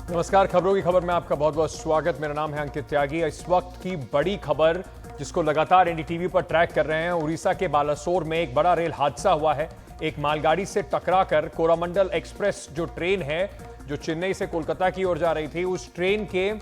नमस्कार, खबरों की खबर में आपका बहुत बहुत स्वागत। मेरा नाम है अंकित त्यागी। इस वक्त की बड़ी खबर जिसको लगातार एनडीटीवी पर ट्रैक कर रहे हैं, उड़ीसा के बालासोर में एक बड़ा रेल हादसा हुआ है। एक मालगाड़ी से टकराकर कोरामंडल एक्सप्रेस जो ट्रेन है जो चेन्नई से कोलकाता की ओर जा रही थी, उस ट्रेन के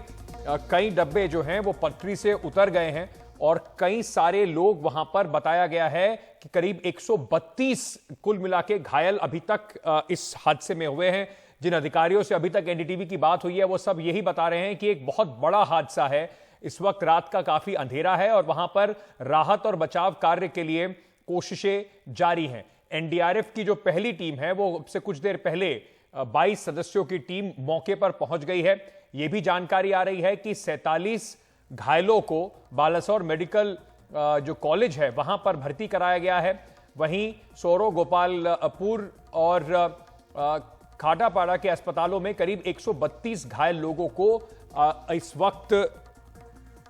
कई डब्बे जो हैं वो पटरी से उतर गए हैं और कई सारे लोग वहां पर बताया गया है कि करीब 132 कुल मिला के घायल अभी तक इस हादसे में हुए हैं। जिन अधिकारियों से अभी तक एनडीटीवी की बात हुई है वो सब यही बता रहे हैं कि एक बहुत बड़ा हादसा है। इस वक्त रात का काफी अंधेरा है और वहां पर राहत और बचाव कार्य के लिए कोशिशें जारी हैं। एनडीआरएफ की जो पहली टीम है वो से कुछ देर पहले 22 सदस्यों की टीम मौके पर पहुंच गई है। यह भी जानकारी आ रही है कि 47 घायलों को बालासोर मेडिकल जो कॉलेज है वहां पर भर्ती कराया गया है। वहीं सोरो, गोपालपुर और खाटापाड़ा के अस्पतालों में करीब 132 घायल लोगों को इस वक्त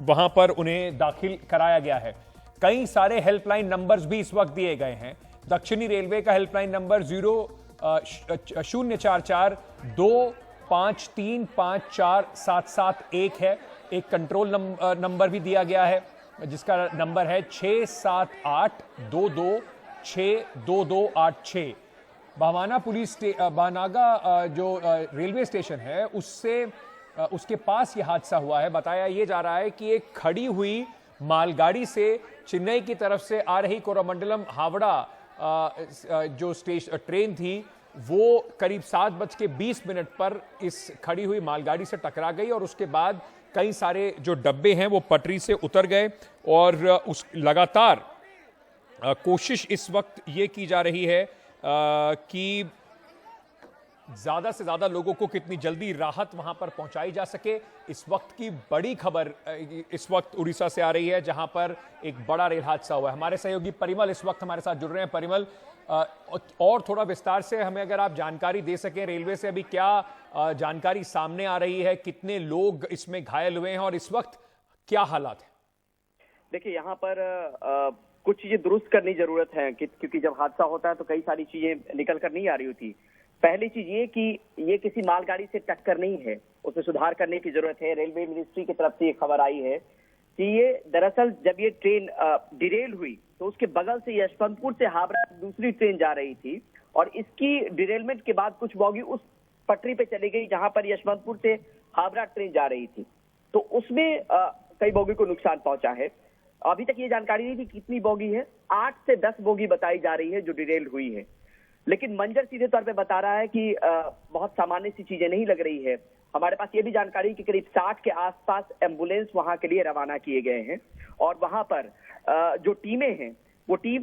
वहां पर उन्हें दाखिल कराया गया है। कई सारे हेल्पलाइन नंबर्स भी इस वक्त दिए गए हैं। दक्षिणी रेलवे का हेल्पलाइन नंबर 044 2535477 है। एक कंट्रोल नंबर भी दिया गया है जिसका नंबर है 67822622286। बानागा जो रेलवे स्टेशन है उसके पास यह हादसा हुआ है। बताया यह जा रहा है कि एक खड़ी हुई मालगाड़ी से चेन्नई की तरफ से आ रही कोरामंडलम हावड़ा जो ट्रेन थी वो करीब 7:20 पर इस खड़ी हुई मालगाड़ी से टकरा गई और उसके बाद कई सारे जो डब्बे हैं वो पटरी से उतर गए और लगातार कोशिश इस वक्त ये की जा रही है कि ज्यादा से ज्यादा लोगों को कितनी जल्दी राहत वहां पर पहुंचाई जा सके। इस वक्त की बड़ी खबर इस वक्त उड़ीसा से आ रही है जहां पर एक बड़ा रेल हादसा हुआ है। हमारे सहयोगी परिमल इस वक्त हमारे साथ जुड़ रहे हैं। परिमल, और थोड़ा विस्तार से हमें अगर आप जानकारी दे सकें, रेलवे से अभी क्या जानकारी सामने आ रही है, कितने लोग इसमें घायल हुए हैं और इस वक्त क्या हालात है? देखिए, यहाँ पर कुछ चीजें दुरुस्त करनी जरूरत है क्योंकि जब हादसा होता है तो कई सारी चीजें निकल कर नहीं आ रही होती। पहली चीज ये कि ये किसी मालगाड़ी से टक्कर नहीं है, उसमें सुधार करने की जरूरत है। रेलवे मिनिस्ट्री की तरफ से ये खबर आई है कि ये दरअसल जब ये ट्रेन डिरेल हुई तो उसके बगल से यशवंतपुर से हावड़ा दूसरी ट्रेन जा रही थी और इसकी डिरेलमेंट के बाद कुछ बोगी उस पटरी पे चली गई जहां पर यशवंतपुर से हावड़ा ट्रेन जा रही थी, तो उसमें कई बोगी को नुकसान पहुंचा है। अभी तक ये जानकारी नहीं थी कितनी बोगी है, 8 से 10 बोगी बताई जा रही है जो डिरेल हुई है, लेकिन मंजर सीधे तौर पे बता रहा है कि बहुत सामान्य सी चीजें नहीं लग रही है। हमारे पास ये भी जानकारी कि करीब 60 के आसपास एम्बुलेंस वहां के लिए रवाना किए गए हैं और वहां पर जो टीमें हैं वो टीम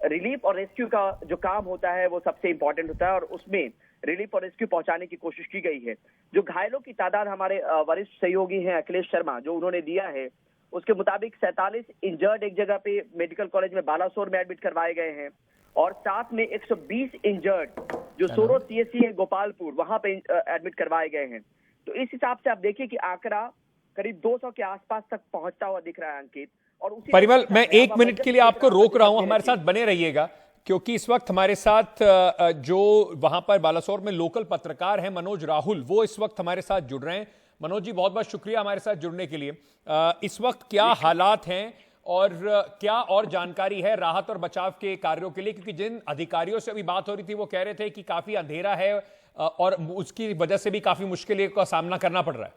रिलीफ और रेस्क्यू का जो काम होता है वो सबसे इंपॉर्टेंट होता है और उसमें रिलीफ और रेस्क्यू पहुंचाने की कोशिश की गई है। जो घायलों की तादाद हमारे वरिष्ठ सहयोगी हैं अखिलेश शर्मा, जो उन्होंने दिया है उसके मुताबिक 47 इंजर्ड एक जगह पे मेडिकल कॉलेज में बालासोर में एडमिट करवाए गए हैं और साथ में 120 इंजर्ड जो सोरो सीएससी है गोपालपुर वहां पे एडमिट करवाए गए हैं। तो इस हिसाब से आप देखिए कि आंकड़ा करीब 200 के आसपास तक पहुंचता हुआ दिख रहा है अंकित। और परिमल, मैं 1 मिनट के लिए आपको रोक रहा हूं, हमारे साथ बने रहिएगा क्योंकि इस वक्त हमारे साथ जो वहां पर बालासोर में लोकल पत्रकार हैं मनोज राहुल, वो इस वक्त हमारे साथ जुड़ रहे हैं। मनोज जी, बहुत बहुत शुक्रिया हमारे साथ जुड़ने के लिए। इस वक्त क्या हालात हैं और क्या और जानकारी है राहत और बचाव के कार्यों के लिए, क्योंकि जिन अधिकारियों से अभी बात हो रही थी वो कह रहे थे कि काफी अंधेरा है और उसकी वजह से भी काफी मुश्किलों का सामना करना पड़ रहा है।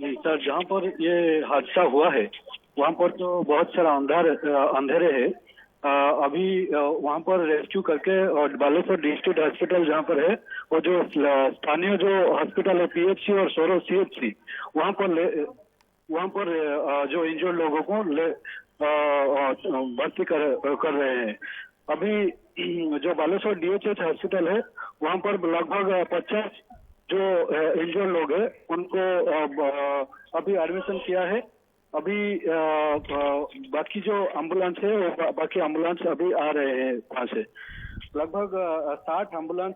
जी सर, जहाँ पर ये हादसा हुआ है वहाँ पर तो बहुत सारा अंधेरे है। अभी वहाँ पर रेस्क्यू करके और बालासोर डिस्ट्रिक्ट हॉस्पिटल जहाँ पर है वो जो स्थानीय जो हॉस्पिटल है पीएचसी और सोरो सीएचसी वहाँ पर जो इंजर्ड लोगों को भर्ती कर रहे हैं। अभी जो बालासोर डीएचएच हॉस्पिटल है वहाँ पर लगभग 50 जो इंजर्ड लोग हैं उनको अभी एडमिशन किया है। अभी बाकी जो एम्बुलेंस है वो बाकी एम्बुलेंस अभी आ रहे हैं वहाँ से। लगभग 60 एम्बुलेंस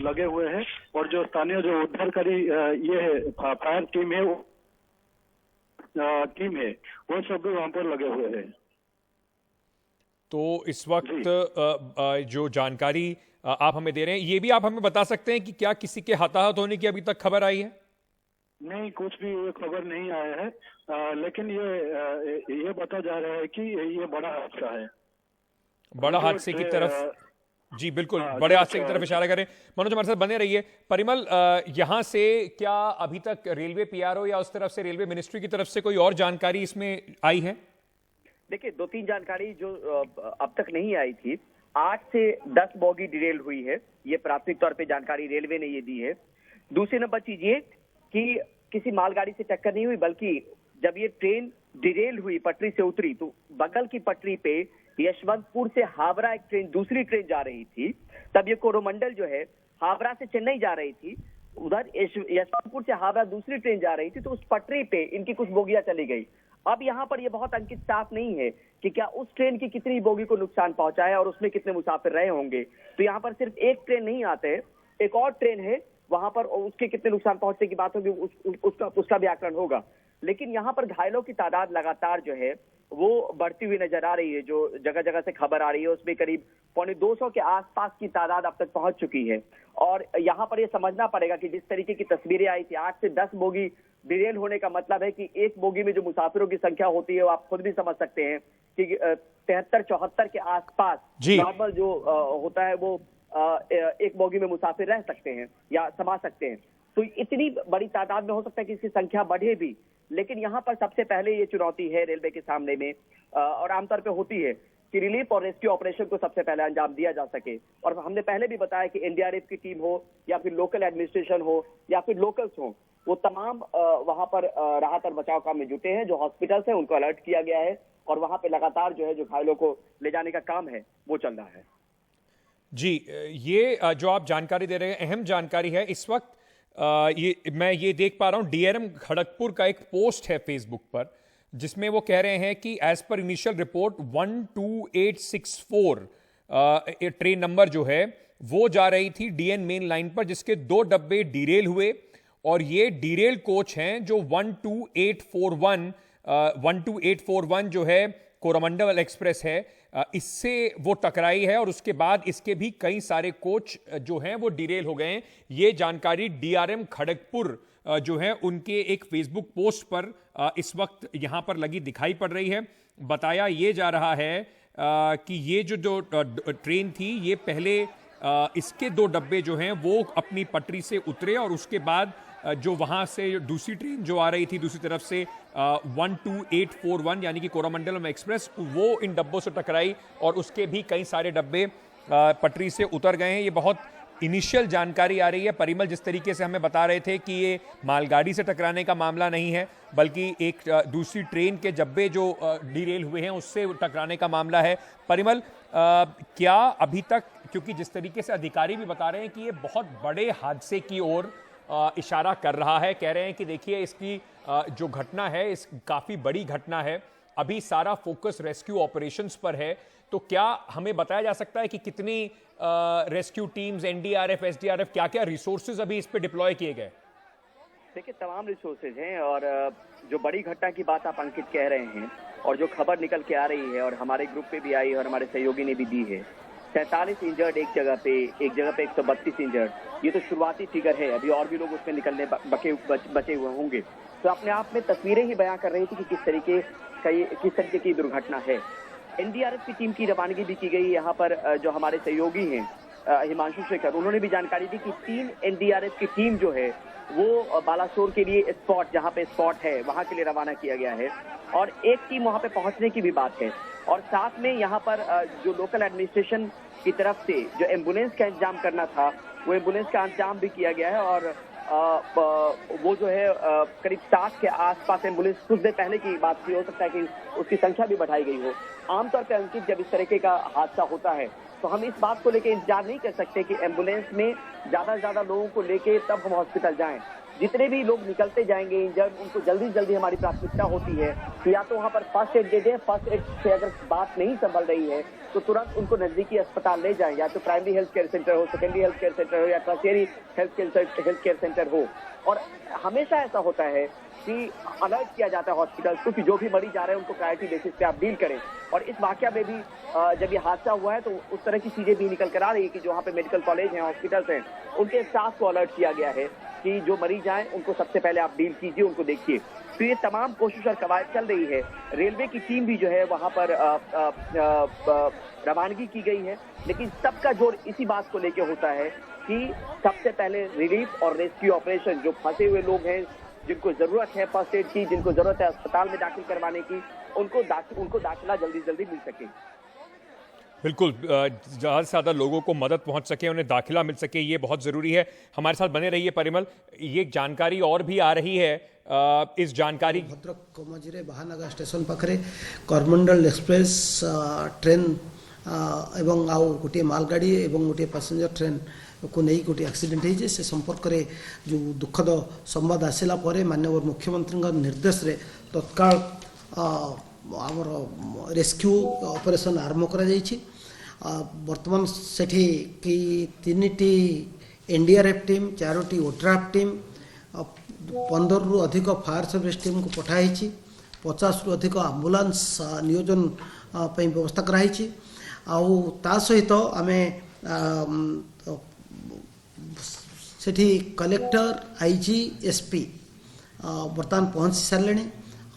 लगे हुए हैं और जो स्थानीय जो उद्धारकारी ये है फायर टीम है वो सब भी वहाँ पर लगे हुए हैं। तो इस वक्त जो जानकारी आप हमें दे रहे हैं, ये भी आप हमें बता सकते हैं कि क्या किसी के हताहत होने की अभी तक खबर आई है? नहीं, कुछ भी ये खबर नहीं आया है, लेकिन ये बता जा रहा है कि ये बड़ा हादसा है। बड़ा हादसे की तरफ, जी बिल्कुल, बड़े हादसे की तरफ इशारा करें। मनोज हमारे साथ बने रहिए। परिमल, यहां से क्या अभी तक रेलवे पीआरओ या उस तरफ से रेलवे मिनिस्ट्री की तरफ से कोई और जानकारी इसमें आई है? देखिए, 2-3 जानकारी जो अब तक नहीं आई थी। 8 से 10 बोगी डिरेल हुई है, ये प्राथमिक तौर पे जानकारी रेलवे ने ये दी है। दूसरी नंबर चीज ये कि किसी मालगाड़ी से टक्कर नहीं हुई, बल्कि जब ये ट्रेन डिरेल हुई, पटरी से उतरी, तो बगल की पटरी पे यशवंतपुर से हावड़ा एक ट्रेन, दूसरी ट्रेन जा रही थी। तब ये कोरोमंडल जो है हावड़ा से चेन्नई जा रही थी, उधर यशवंतपुर से हावड़ा दूसरी ट्रेन जा रही थी, तो उस पटरी पे इनकी कुछ बोगियां चली गई। अब यहाँ पर ये बहुत अंकित साफ नहीं है कि क्या उस ट्रेन की कितनी बोगी को नुकसान पहुंचा है और उसमें कितने मुसाफिर रहे होंगे। तो यहाँ पर सिर्फ एक ट्रेन नहीं आते, एक और ट्रेन है वहां पर, उसके कितने नुकसान पहुंचने की बात होगी, उसका भी आकलन होगा। लेकिन यहाँ पर घायलों की तादाद लगातार जो है वो बढ़ती हुई नजर आ रही है। जो जगह जगह से खबर आ रही है उसमें करीब 250 के आसपास की तादाद अब तक पहुंच चुकी है। और यहाँ पर ये समझना पड़ेगा कि जिस तरीके की तस्वीरें आई थी, 8 से 10 बोगी डिरेल होने का मतलब है कि एक बोगी में जो मुसाफिरों की संख्या होती है वो आप खुद भी समझ सकते हैं कि 73-74 के आसपास नॉर्मल जो होता है वो एक बोगी में मुसाफिर रह सकते हैं या समा सकते हैं। तो इतनी बड़ी तादाद में हो सकता है कि इसकी संख्या बढ़े भी, लेकिन यहाँ पर सबसे पहले ये चुनौती है रेलवे के सामने में, और आमतौर पे होती है कि रिलीफ और रेस्क्यू ऑपरेशन को सबसे पहले अंजाम दिया जा सके। और हमने पहले भी बताया कि एनडीआरएफ की टीम हो या फिर लोकल एडमिनिस्ट्रेशन हो या फिर लोकल्स हो, वो तमाम वहां पर राहत और बचाव काम में जुटे हैं। जो हॉस्पिटल्स हैं उनको अलर्ट किया गया है और वहां पे लगातार जो है जो घायलों को ले जाने का काम है वो चल रहा है। जी, ये जो आप जानकारी दे रहे हैं अहम जानकारी है। इस वक्त मैं ये देख पा रहा हूं, डीआरएम खड़गपुर का एक पोस्ट है फेसबुक पर, जिसमें वो कह रहे हैं कि as per initial report 12864 train number जो है वो जा रही थी डीएन मेन लाइन पर, जिसके 2 डब्बे डीरेल हुए और ये डीरेल कोच हैं जो 12841 जो है कोरोमंडल एक्सप्रेस है, इससे वो टकराई है और उसके बाद इसके भी कई सारे कोच जो हैं वो डिरेल हो गए हैं। ये जानकारी डीआरएम खड़गपुर जो है उनके एक फेसबुक पोस्ट पर इस वक्त यहां पर लगी दिखाई पड़ रही है। बताया ये जा रहा है कि ये जो ट्रेन थी, ये पहले इसके 2 डब्बे जो हैं वो अपनी पटरी से उतरे और उसके बाद जो वहां से दूसरी ट्रेन जो आ रही थी दूसरी तरफ से 12841 यानी कि कोरोमंडलम एक्सप्रेस, वो इन डब्बों से टकराई और उसके भी कई सारे डब्बे पटरी से उतर गए हैं। ये बहुत इनिशियल जानकारी आ रही है। परिमल जिस तरीके से हमें बता रहे थे कि ये मालगाड़ी से टकराने का मामला नहीं है, बल्कि एक दूसरी ट्रेन के डब्बे जो डीरेल हुए हैं उससे टकराने का मामला है। परिमल, क्या अभी तक, क्योंकि जिस तरीके से अधिकारी भी बता रहे हैं कि ये बहुत बड़े हादसे की ओर इशारा कर रहा है, कह रहे हैं कि देखिए इसकी जो घटना है इस काफ़ी बड़ी घटना है, अभी सारा फोकस रेस्क्यू ऑपरेशंस पर है, तो क्या हमें बताया जा सकता है कि कितनी रेस्क्यू टीम्स, एनडीआरएफ, एसडीआरएफ, क्या क्या रिसोर्सेज अभी इस पे डिप्लॉय किए गए? देखिए, तमाम रिसोर्सेज हैं और जो बड़ी घटना की बात आप अंकित कह रहे हैं और जो खबर निकल के आ रही है और हमारे ग्रुप पे भी आई और हमारे सहयोगी ने भी दी है, 47 इंजर्ड एक जगह पे 132 इंजर्ड, ये तो शुरुआती फिगर है, अभी और भी लोग उसमें निकलने बचे हुए होंगे। तो अपने आप में तस्वीरें ही बयां कर रही थी कि किस तरीके की दुर्घटना है। एनडीआरएफ की टीम की रवानगी भी की गई। यहाँ पर जो हमारे सहयोगी हैं हिमांशु शेखर, उन्होंने भी जानकारी दी कि 3 एनडीआरएफ की टीम जो है वो बालासोर के लिए स्पॉट, जहाँ पे स्पॉट है वहां के लिए रवाना किया गया है और एक टीम वहां पे पहुंचने की भी बात है। और साथ में यहाँ पर जो लोकल एडमिनिस्ट्रेशन की तरफ से जो एम्बुलेंस का इंतजाम करना था वो एम्बुलेंस का इंतजाम भी किया गया है और वो जो है करीब 60 के आसपास एम्बुलेंस, कुछ देर पहले की बात थी, हो सकता है कि उसकी संख्या भी बढ़ाई गई हो। आमतौर पर अंकित, जब इस तरीके का हादसा होता है तो हम इस बात को लेकर इंतजार नहीं कर सकते कि एम्बुलेंस में ज्यादा से ज्यादा लोगों को लेके तब हम हॉस्पिटल जाएं। जितने भी लोग निकलते जाएंगे जब उनको जल्दी से जल्दी हमारी प्राथमिकता होती है कि या तो वहां पर फर्स्ट एड दे दें, फर्स्ट एड से अगर बात नहीं संभल रही है तो तुरंत उनको नजदीकी अस्पताल ले जाएं, या तो प्राइमरी हेल्थ केयर सेंटर हो, सेकेंडरी हेल्थ केयर सेंटर हो या टर्शियरी हेल्थ केयर सेंटर हो। और हमेशा ऐसा होता है कि अलर्ट किया जाता है हॉस्पिटल को कि जो भी मरीज आ रहे हैं उनको प्रायोरिटी बेसिस पे आप डील करें। और इस वाकया में भी जब ये हादसा हुआ है तो उस तरह की चीजें भी निकल कर आ रही है कि जो वहाँ पे मेडिकल कॉलेज हैं, हॉस्पिटल्स हैं, उनके स्टाफ को अलर्ट किया गया है कि जो मरीज आए उनको सबसे पहले आप डील कीजिए, उनको देखिए। तो ये तमाम कोशिश और कवायद चल रही है। रेलवे की टीम भी जो है वहां पर रवानगी की गई है, लेकिन सबका जोर इसी बात को लेकर होता है कि सबसे पहले रिलीफ और रेस्क्यू ऑपरेशन, जो फंसे हुए लोग हैं, जिनको जरूरत है फर्स्ट एड की, जिनको जरूरत है अस्पताल में दाखिल करवाने की, उनको दाखिला जल्दी जल्दी मिल सके। बिल्कुल, ज़्यादा से ज़्यादा लोगों को मदद पहुंच सके, उन्हें दाखिला मिल सके, ये बहुत ज़रूरी है। हमारे साथ बने रहिए परिमल। ये जानकारी और भी आ रही है, इस जानकारी भद्रक मझे बाहानगा स्टेशन पाखे करमंडल एक्सप्रेस ट्रेन एवं आउ गोटे मालगाड़ी एवं गोटे पैसेंजर ट्रेन को नहीं गोटे एक्सीडेंट होती से संपर्क में जो दुखद संवाद आसला माननीय मुख्यमंत्री निर्देश रे तत्काल आमर रेस्क्यू ऑपरेशन आरंभ करा बर्तमान सेठी कि 3टी एनडीआरएफ टीम, 4टी ओड्राफ टीम, 15 रु अधिक फायर सर्विस टीम को पठाई, 50 रु अधिक आंबुलांस नियोजन व्यवस्था कराई। आउ ता सहित आमे सेठी कलेक्टर, आईजी, एसपी बर्तमान पहुँची सारे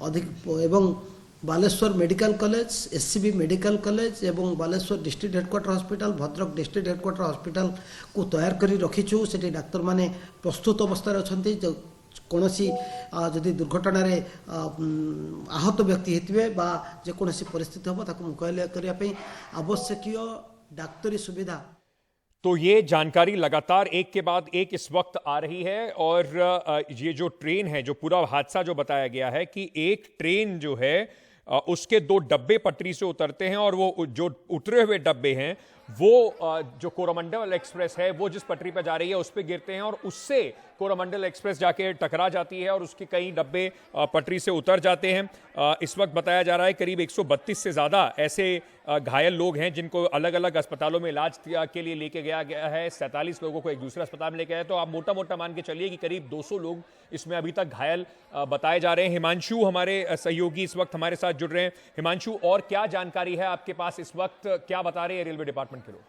अधिक एवं Baleshwar medical college, SCB medical college एवं Baleshwar district headquarter hospital, Bhadrak district headquarter hospital को तैयार करी रखीचु। सेठी डाक्तर माने प्रस्तुत अवस्था अच्छी, कौन जदि दुर्घटन आहत व्यक्ति होते बा जेकोसी परिस्थिति हम ताको मुकाबला करने आवश्यक डाक्तरी सुविधा। तो ये जानकारी लगातार एक के बाद एक इस वक्त आ रही है। और ये जो ट्रेन है, जो पूरा हादसा जो बताया गया है कि एक ट्रेन जो है उसके 2 डब्बे पटरी से उतरते हैं और वो जो उतरे हुए डब्बे हैं वो जो कोरोमंडल एक्सप्रेस है वो जिस पटरी पर जा रही है उस पर गिरते हैं और उससे कोरोमंडल एक्सप्रेस जाके टकरा जाती है और उसके कई डब्बे पटरी से उतर जाते हैं। इस वक्त बताया जा रहा है करीब 132 से ज़्यादा ऐसे घायल लोग हैं जिनको अलग अलग अस्पतालों में इलाज के लिए लेके गया गया है। 47 लोगों को एक दूसरे अस्पताल में लेके आया, तो आप मोटा मोटा मान के चलिए कि करीब 200 लोग इसमें अभी तक घायल बताए जा रहे हैं। हिमांशु हमारे सहयोगी इस वक्त हमारे साथ जुड़ रहे हैं। हिमांशु, और क्या जानकारी है आपके पास इस वक्त, क्या बता रहे हैं रेलवे डिपार्टमेंट के लोग?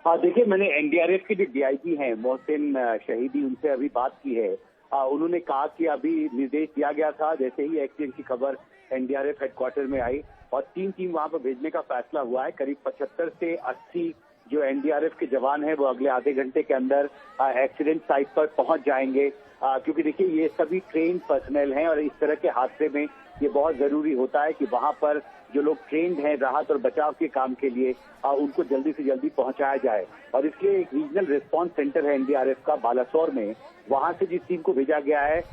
हाँ, देखिए, मैंने एनडीआरएफ के जो डीआईजी हैं मोहसिन शहीदी, उनसे अभी बात की है। उन्होंने कहा कि अभी निर्देश दिया गया था, जैसे ही एक्सीडेंट की खबर एनडीआरएफ हेडक्वार्टर में आई और 3 टीम वहां पर भेजने का फैसला हुआ है। करीब 75 से 80 जो एनडीआरएफ के जवान हैं वो अगले आधे घंटे के अंदर एक्सीडेंट साइट पर पहुंच जाएंगे, क्योंकि देखिए ये सभी ट्रेन पर्सनल हैं और इस तरह के हादसे में ये बहुत जरूरी होता है कि वहां पर जो लोग ट्रेंड हैं राहत और बचाव के काम के लिए उनको जल्दी से जल्दी पहुंचाया जाए। और इसलिए एक रीजनल रिस्पांस सेंटर है एनडीआरएफ का बालासोर में, वहां से जिस टीम को भेजा गया है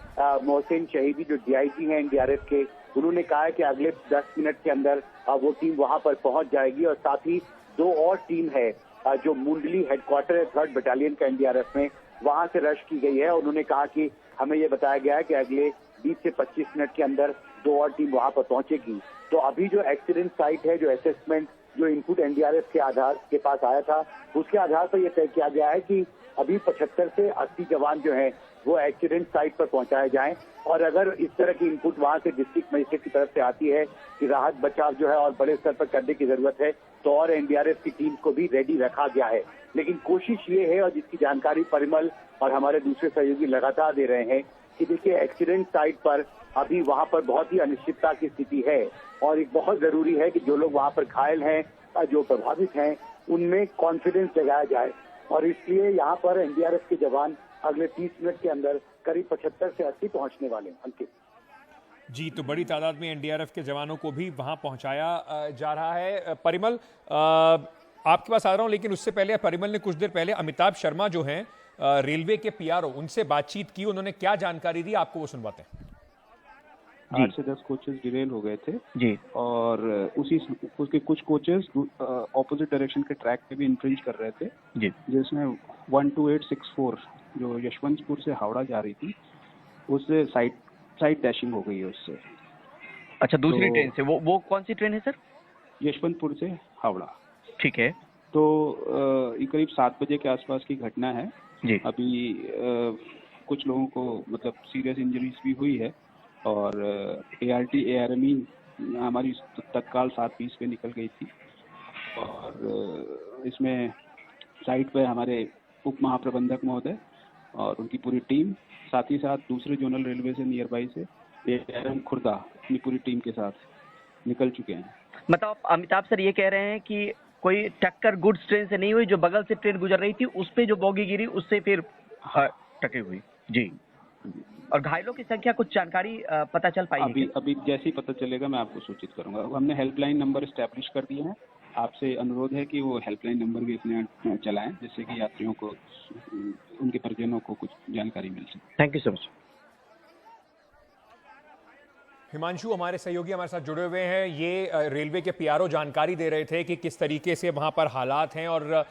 मोहसिन शहीदी जो डीआईजी हैं एनडीआरएफ के, उन्होंने कहा है कि अगले 10 मिनट के अंदर वो टीम वहां पर पहुंच जाएगी। और साथ ही 2 और टीम है जो मुंडली हेडक्वार्टर है 3rd बटालियन का एनडीआरएफ में, वहां से रश की गई है। उन्होंने कहा कि हमें ये बताया गया है कि अगले 20 से 25 मिनट के अंदर 2 और टीम वहां पर पहुंचेगी। तो अभी जो एक्सीडेंट साइट है, जो असेसमेंट, जो इनपुट एनडीआरएफ के आधार के पास आया था, उसके आधार पर यह तय किया गया है कि अभी 75 से 80 जवान जो हैं वो एक्सीडेंट साइट पर पहुंचाए जाएं। और अगर इस तरह की इनपुट वहां से डिस्ट्रिक्ट मजिस्ट्रेट की तरफ से आती है कि राहत बचाव जो है और बड़े स्तर पर करने की जरूरत है, तो और एनडीआरएफ की टीम को भी रेडी रखा गया है। लेकिन कोशिश ये है, और जिसकी जानकारी परिमल और हमारे दूसरे सहयोगी लगातार दे रहे हैं, कि देखिए एक्सीडेंट साइट पर अभी वहां पर बहुत ही अनिश्चितता की स्थिति है और एक बहुत जरूरी है कि जो लोग वहां पर घायल हैं, जो प्रभावित हैं, उनमें कॉन्फिडेंस जगाया जाए। और इसलिए यहाँ पर एनडीआरएफ के जवान अगले 30 मिनट के अंदर करीब 75 से 80 पहुंचने वाले हैं। अंकित जी, तो बड़ी तादाद में एनडीआरएफ के जवानों को भी वहां पहुंचाया जा रहा है। परिमल, आपके पास आ रहा हूं, लेकिन उससे पहले परिमल ने कुछ देर पहले अमिताभ शर्मा जो हैं रेलवे के पीआरओ, उनसे बातचीत की, उन्होंने क्या जानकारी दी आपको वो सुनवाते हैं। 8 से 10 कोचेस डिरेल हो गए थे जी। और उसके कुछ कोचेस ऑपोजिट डायरेक्शन के ट्रैक पे भी इन्फ्रिंज कर रहे थे जी। जिसमें 12864 जो यशवंतपुर से हावड़ा जा रही थी उससे साइड डैशिंग हो गई है उससे। अच्छा, दूसरी ट्रेन से? वो कौन सी ट्रेन है सर? यशवंतपुर से हावड़ा। ठीक है। तो ये करीब 7 बजे के आसपास की घटना है जी। अभी कुछ लोगों को मतलब सीरियस इंजरीज भी हुई है और ART ARME हमारी तत्काल 7:20 पे निकल गई थी और इसमें साइट पे हमारे उप महाप्रबंधक महोदय और उनकी पूरी टीम, साथ ही साथ दूसरे जोनल रेलवे से नियर बाई से ARM खुर्दा अपनी पूरी टीम के साथ निकल चुके हैं। मतलब अमिताभ सर ये कह रहे हैं कि कोई टक्कर गुड्स ट्रेन से नहीं हुई, जो बगल से ट्रेन गुजर रही थी उस पे जो बोगी गिरी उससे फिर टक्कर हुई जी। और घायलों की संख्या कुछ जानकारी पता चल पाई है? अभी जैसे ही पता चलेगा मैं आपको सूचित करूंगा। हमने हेल्पलाइन नंबर एस्टैब्लिश कर दिए हैं। आपसे अनुरोध है कि वो हेल्पलाइन नंबर भी अपने चलाएं जिससे कि यात्रियों को उनके परिजनों को कुछ जानकारी मिल सके। Thank you so much. Himanshu हमारे सहयोगी हमारे साथ जुड़े हुए हैं। ये रेलवे के PRO जानकारी दे रहे थे कि किस तरीके से वहां पर हालात हैं और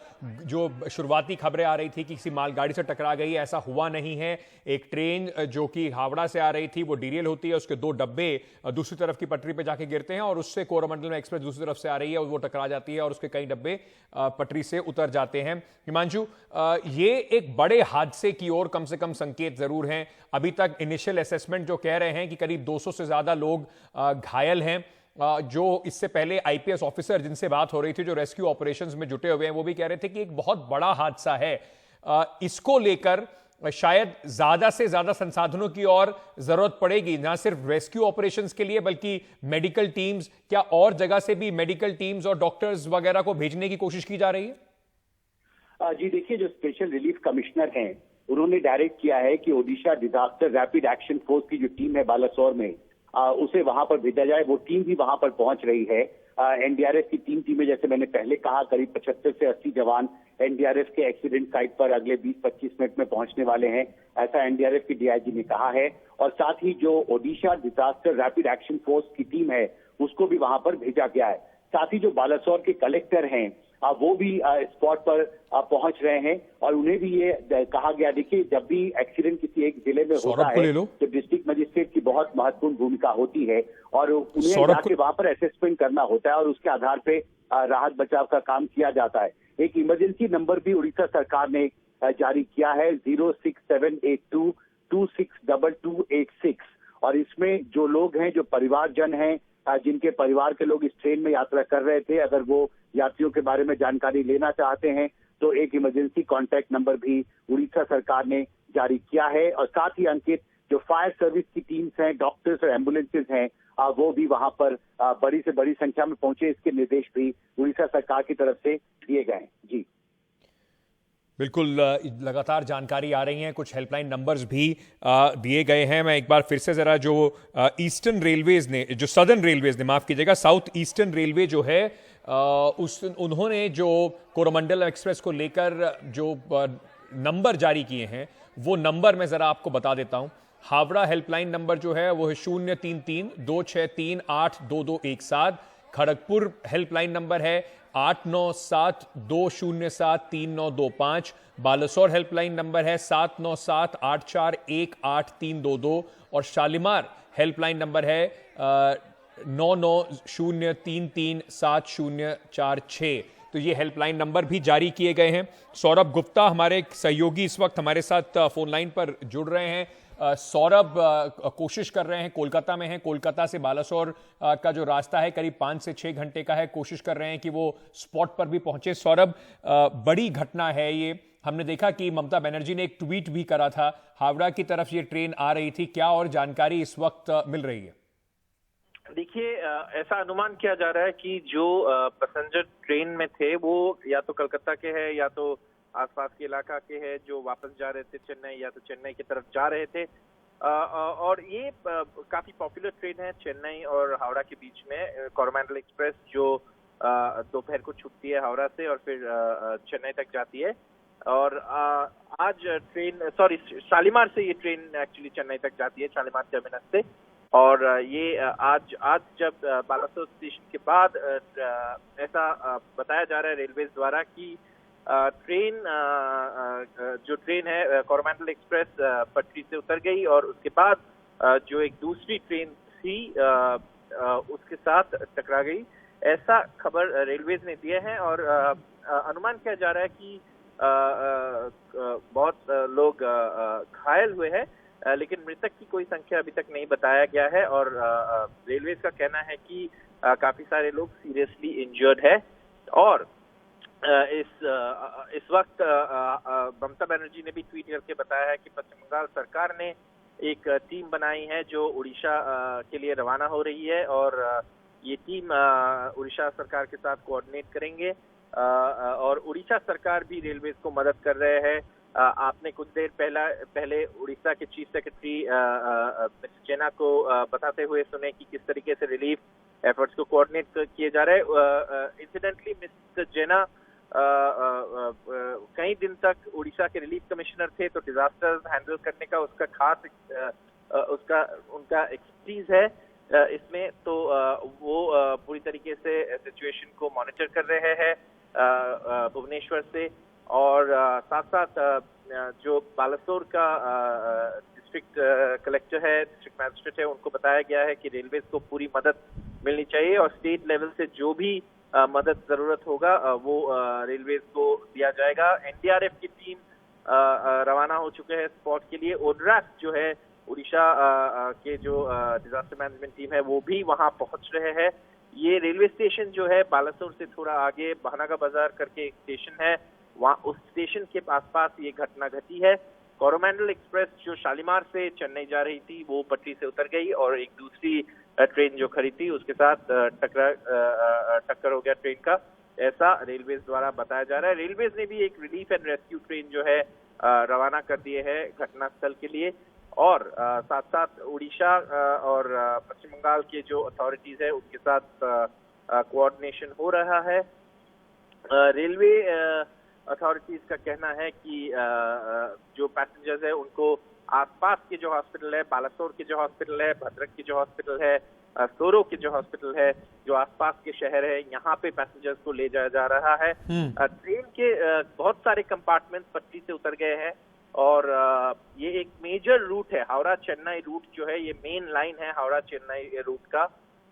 जो शुरुआती खबरें आ रही थी कि किसी मालगाड़ी से टकरा गई, ऐसा हुआ नहीं है। एक ट्रेन जो कि हावड़ा से आ रही थी वो डीरेल होती है, उसके 2 डब्बे दूसरी तरफ की पटरी पे जाके गिरते हैं और उससे कोरोमंडल में एक्सप्रेस दूसरी तरफ से आ रही है और वो टकरा जाती है और उसके कई डब्बे पटरी से उतर जाते हैं। हिमांशु, ये एक बड़े हादसे की ओर कम से कम संकेत जरूर हैं। अभी तक इनिशियल असेसमेंट जो कह रहे हैं कि करीब 200 से ज्यादा लोग घायल हैं। जो इससे पहले IPS ऑफिसर जिनसे बात हो रही थी जो रेस्क्यू ऑपरेशंस में जुटे हुए हैं वो भी कह रहे थे कि एक बहुत बड़ा हादसा है। इसको लेकर शायद ज्यादा से ज्यादा संसाधनों की और जरूरत पड़ेगी, ना सिर्फ रेस्क्यू ऑपरेशंस के लिए बल्कि मेडिकल टीम्स, क्या और जगह से भी मेडिकल टीम्स और डॉक्टर्स वगैरह को भेजने की कोशिश की जा रही है? जी देखिए, जो स्पेशल रिलीफ कमिश्नर हैं उन्होंने डायरेक्ट किया है कि Odisha disaster rapid action force की जो टीम है बालासोर में उसे वहां पर भेजा जाए। वो टीम भी वहां पर पहुंच रही है। NDRF की 3 टीमें, जैसे मैंने पहले कहा, करीब 75 से 80 जवान NDRF के एक्सीडेंट साइट पर अगले 20-25 मिनट में पहुंचने वाले हैं, ऐसा NDRF की DIG ने कहा है। और साथ ही जो Odisha disaster rapid action force की टीम है उसको भी वहां पर भेजा गया है। साथ ही जो बालासोर के कलेक्टर हैं वो भी स्पॉट पर पहुंच रहे हैं और उन्हें भी ये कहा गया, देखिए जब भी एक्सीडेंट किसी एक जिले में होता है तो डिस्ट्रिक्ट मजिस्ट्रेट की बहुत महत्वपूर्ण भूमिका होती है और उन्हें जाके वहां पर असेसमेंट करना होता है और उसके आधार पे राहत बचाव का काम किया जाता है। एक इमरजेंसी नंबर भी उड़ीसा सरकार ने जारी किया है, 06782 262286, और इसमें जो लोग हैं, जो परिवारजन हैं, जिनके परिवार के लोग इस ट्रेन में यात्रा कर रहे थे, अगर वो यात्रियों के बारे में जानकारी लेना चाहते हैं तो एक इमरजेंसी कॉन्टैक्ट नंबर भी उड़ीसा सरकार ने जारी किया है। और साथ ही अंकित, जो फायर सर्विस की टीम्स हैं, डॉक्टर्स और एम्बुलेंसेज हैं, वो भी वहां पर बड़ी से बड़ी संख्या में पहुंचे, इसके निर्देश भी उड़ीसा सरकार की तरफ से दिए गए हैं। जी बिल्कुल, लगातार जानकारी आ रही है, कुछ हेल्पलाइन नंबर्स भी दिए गए हैं। मैं एक बार फिर से जरा जो ईस्टर्न रेलवेज ने, जो सदर्न रेलवेज ने, माफ कीजिएगा, साउथ ईस्टर्न रेलवे जो है उन्होंने जो कोरोमंडल एक्सप्रेस को लेकर जो नंबर जारी किए हैं वो नंबर मैं जरा आपको बता देता हूं। हावड़ा हेल्पलाइन नंबर जो है वो है 033-263-82217। खड़गपुर हेल्पलाइन नंबर है 8972073925। बालासोर हेल्पलाइन नंबर है 7978418322 और शालीमार हेल्पलाइन नंबर है 9903370046। तो ये हेल्पलाइन नंबर भी जारी किए गए हैं। सौरभ गुप्ता हमारे सहयोगी इस वक्त हमारे साथ फोन लाइन पर जुड़ रहे हैं। सौरभ, कोशिश कर रहे हैं, कोलकाता में हैं, कोलकाता से बालासोर का जो रास्ता है करीब 5 से 6 घंटे का है, कोशिश कर रहे हैं कि वो स्पॉट पर भी पहुंचे। सौरभ, बड़ी घटना है ये। हमने देखा कि ममता बनर्जी ने एक ट्वीट भी करा था, हावड़ा की तरफ ये ट्रेन आ रही थी, क्या और जानकारी इस वक्त मिल रही है? देखिए, ऐसा अनुमान किया जा रहा है कि जो पैसेंजर ट्रेन में थे वो या तो कलकत्ता के हैं या तो आसपास के इलाका के हैं, जो वापस जा रहे थे चेन्नई या तो चेन्नई की तरफ जा रहे थे। और ये काफी पॉपुलर ट्रेन है चेन्नई और हावड़ा के बीच में, कोरोमंडल एक्सप्रेस, जो दोपहर को छूटती है हावड़ा से और फिर चेन्नई तक जाती है। और आज शालीमार से ये ट्रेन एक्चुअली चेन्नई तक जाती है, शालीमार टर्मिनस से। और ये आज जब बालासोर स्टेशन के बाद ऐसा बताया जा रहा है रेलवे द्वारा कि जो ट्रेन है कोरोमंडल एक्सप्रेस पटरी से उतर गई और उसके बाद जो एक दूसरी ट्रेन थी उसके साथ टकरा गई, ऐसा खबर रेलवेज ने दिया है। और अनुमान किया जा रहा है कि बहुत लोग घायल हुए हैं, लेकिन मृतक की कोई संख्या अभी तक नहीं बताया गया है। और रेलवेज का कहना है कि काफी सारे लोग सीरियसली इंजर्ड है। और इस वक्त ममता बनर्जी ने भी ट्वीट करके बताया है कि पश्चिम बंगाल सरकार ने एक टीम बनाई है जो उड़ीसा के लिए रवाना हो रही है और ये टीम उड़ीसा सरकार के साथ कोऑर्डिनेट करेंगे और उड़ीसा सरकार भी रेलवेज को मदद कर रहे हैं। आपने कुछ देर पहले उड़ीसा के चीफ सेक्रेटरी मिस्टर जेना को बताते हुए सुने कि किस तरीके से रिलीफ एफर्ट्स को कोऑर्डिनेट किए जा रहे हैं। इंसिडेंटली मिस्टर जेना कई दिन तक उड़ीसा के रिलीफ कमिश्नर थे, तो डिजास्टर्स हैंडल करने का उसका खास उनका एक्सपर्टीज है इसमें। तो वो पूरी तरीके से सिचुएशन को मॉनिटर कर रहे हैं भुवनेश्वर से। और साथ साथ जो बालासोर का डिस्ट्रिक्ट कलेक्टर है, डिस्ट्रिक्ट मैजिस्ट्रेट है, उनको बताया गया है कि रेलवेज को पूरी मदद मिलनी चाहिए और स्टेट लेवल से जो भी मदद जरूरत होगा वो रेलवेज को दिया जाएगा। एनडीआरएफ की टीम रवाना हो चुके हैं स्पॉट के लिए। ओड्राफ जो है उड़ीसा के जो डिजास्टर मैनेजमेंट टीम है वो भी वहां पहुंच रहे हैं। ये रेलवे स्टेशन जो है बालासोर से थोड़ा आगे बहनागा बाजार करके एक स्टेशन है, वहाँ उस स्टेशन के आसपास ये घटना घटी है। कोरोमंडल एक्सप्रेस जो शालीमार से चेन्नई जा रही थी वो पटरी से उतर गई और एक दूसरी ट्रेन जो खड़ी थी उसके साथ टक्कर हो गया ट्रेन का, ऐसा रेलवेज द्वारा बताया जा रहा है। रेलवेज ने भी एक रिलीफ एंड रेस्क्यू ट्रेन जो है रवाना कर दिए है घटनास्थल के लिए। और साथ साथ उड़ीसा और पश्चिम बंगाल के जो अथॉरिटीज है उनके साथ कोऑर्डिनेशन हो रहा है। रेलवे अथॉरिटीज का कहना है कि जो पैसेंजर्स है उनको आसपास के जो हॉस्पिटल है, बालासोर के जो हॉस्पिटल है, भद्रक के जो हॉस्पिटल है, सोरो के जो हॉस्पिटल है, जो आसपास के शहर है, यहाँ पे पैसेंजर्स को ले जाया जा रहा है। ट्रेन के बहुत सारे कंपार्टमेंट पटरी से उतर गए हैं और ये एक मेजर रूट है, हावड़ा चेन्नई रूट जो है, ये मेन लाइन है हावड़ा चेन्नई रूट का।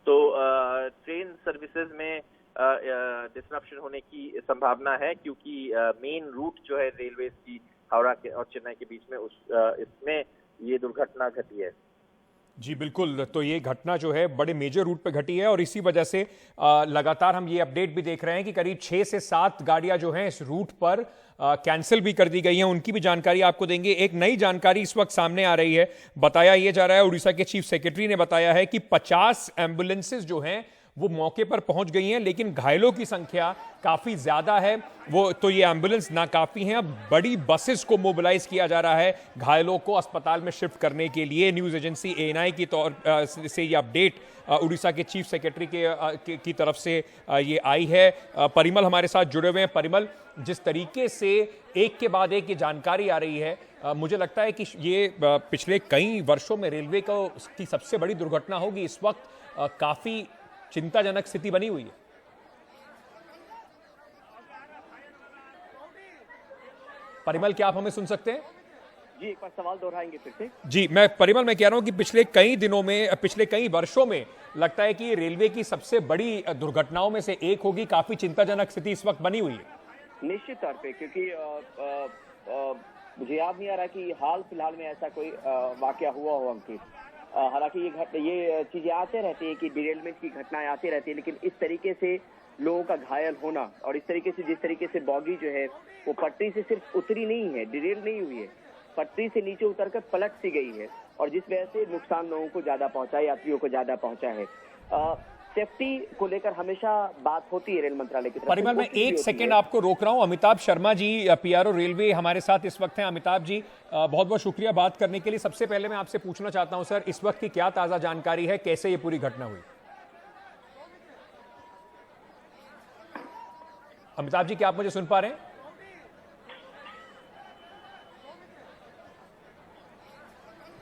तो ट्रेन सर्विसेज में डिसरप्शन होने की संभावना है क्योंकि मेन रूट जो है रेलवे की हावड़ा के और चेन्नई के बीच में इसमें ये दुर्घटना घटी है। जी बिल्कुल, तो ये घटना जो है बड़े मेजर रूट पे घटी है और इसी वजह से लगातार हम ये अपडेट भी देख रहे हैं कि करीब 6 से 7 गाड़ियां जो हैं इस रूट पर कैंसिल भी कर दी गई हैं। उनकी भी जानकारी आपको देंगे। एक नई जानकारी इस वक्त सामने आ रही है, बताया ये जा रहा है, उड़ीसा के चीफ सेक्रेटरी ने बताया है कि 50 एम्बुलेंसेज जो हैं वो मौके पर पहुंच गई हैं, लेकिन घायलों की संख्या काफी ज्यादा है। वो तो ये एम्बुलेंस नाकाफी हैं, अब बड़ी बसेस को मोबिलाइज किया जा रहा है घायलों को अस्पताल में शिफ्ट करने के लिए। न्यूज एजेंसी एएनआई की तौर से ये अपडेट उड़ीसा के चीफ सेक्रेटरी की तरफ से ये आई है। परिमल हमारे साथ जुड़े हुए हैं। परिमल, जिस तरीके से एक के बाद एक ये जानकारी आ रही है, मुझे लगता है कि ये पिछले कई वर्षों में रेलवे की सबसे बड़ी दुर्घटना होगी। इस वक्त काफी चिंताजनक स्थिति बनी हुई है। परिमल, क्या आप हमें सुन सकते हैं? जी, एक बार सवाल दोहराएंगे फिर से? जी, मैं कह रहा हूं कि पिछले कई दिनों में, पिछले कई वर्षों में लगता है कि रेलवे की सबसे बड़ी दुर्घटनाओं में से एक होगी। काफी चिंताजनक स्थिति इस वक्त बनी हुई है। निश्चित तौर पे, क्योंकि मुझे याद नहीं आ रहा कि हाल फिलहाल में ऐसा कोई वाकया हुआ हो अंकित। हालांकि ये चीजें आते रहती है कि डिरेलमेंट की घटनाएं आती रहती है, लेकिन इस तरीके से लोगों का घायल होना और इस तरीके से, जिस तरीके से बॉगी जो है वो पटरी से सिर्फ उतरी नहीं है, डिरेल नहीं हुई है, पटरी से नीचे उतरकर पलट सी गई है और जिस वजह से नुकसान लोगों को ज्यादा पहुंचा, यात्रियों को ज्यादा पहुंचा है। सेफ्टी को लेकर हमेशा बात होती है रेल मंत्रालय की तरफ से। परिमल, मैं एक सेकंड आपको रोक रहा हूं। अमिताभ शर्मा जी, पीआरओ रेलवे, हमारे साथ इस वक्त हैं। अमिताभ जी, बहुत बहुत शुक्रिया बात करने के लिए। सबसे पहले मैं आपसे पूछना चाहता हूं सर, इस वक्त की क्या ताजा जानकारी है, कैसे ये पूरी घटना हुई? अमिताभ जी, क्या आप मुझे सुन पा रहे हैं?